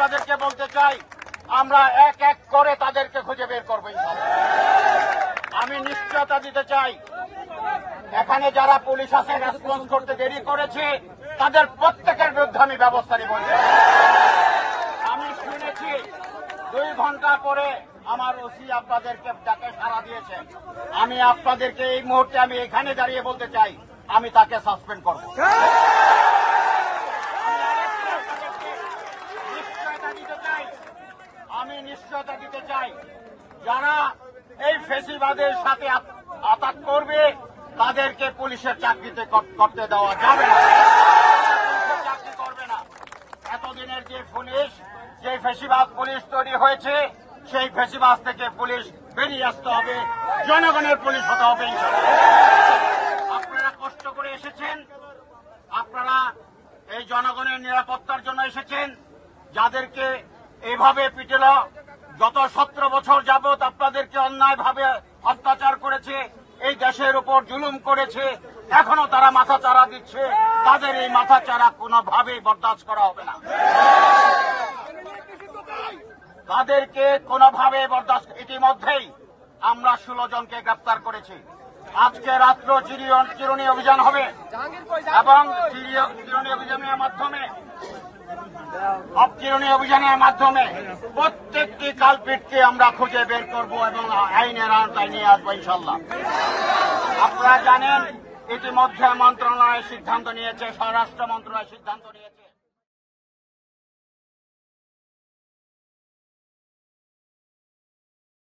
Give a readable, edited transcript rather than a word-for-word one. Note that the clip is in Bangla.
আপনাদেরকে বলতে চাই, আমরা এক এক করে তাদেরকে খুঁজে বের করবো ইনশাআল্লাহ। আমি নিশ্চয়তা দিতে চাই, এখানে যারা পুলিশ আছে রেসপন্স করতে দেরি করেছে তাদের প্রত্যেকের বিরুদ্ধে আমি ব্যবস্থা নিব। আমি শুনেছি 2 ঘন্টা পরে আমার ওসি আপনাদেরকে ডাকে সাড়া দিয়েছেন। আমি আপনাদেরকে এই মুহূর্তে আমি এখানে দাঁড়িয়ে বলতে চাই, আমি তাকে সাসপেন্ড করব। আমি নিশ্চয়তা দিতে চাই, যারা এই ফেসিবাদের সাথে আঘাত করবে তাদেরকে পুলিশের চাকরিতে করতে দেওয়া যাবে না, চাকরি করবে না। এতদিনের যে পুলিশ, যে ফেসিবাদ পুলিশ তৈরি হয়েছে, সেই ফেসিবাদ থেকে পুলিশ বেরিয়ে আসতে হবে, জনগণের পুলিশ হতে হবে। আপনারা কষ্ট করে এসেছেন, আপনারা এই জনগণের নিরাপত্তার জন্য এসেছেন। যাদেরকে এইভাবে পিটেল, গত 17 বছর যাবৎ আপনাদেরকে অন্যায়ভাবে অত্যাচার করেছে, এই দেশের উপর জুলুম করেছে, এখনো তারা মাথা চারা দিচ্ছে। তাদের এই মাথা চারা কোনোভাবেই বরদাস্ত করা হবে না, তাদেরকে কোনোভাবে বরদাস্ত। ইতিমধ্যেই আমরা 16 জনকে গ্রেপ্তার করেছি। আজকে রাত্র চিরুনি অভিযান হবে এবং চিরুনি অভিযানের মাধ্যমে প্রত্যেকটি কালপিটকে আমরা খুঁজে বের করব এবং আইনের আওতায় নিয়ে আসবো ইনশাল্লাহ। আপনারা জানেন ইতিমধ্যে মন্ত্রণালয় সিদ্ধান্ত নিয়েছে, স্বরাষ্ট্র মন্ত্রণালয় সিদ্ধান্ত নিয়েছে।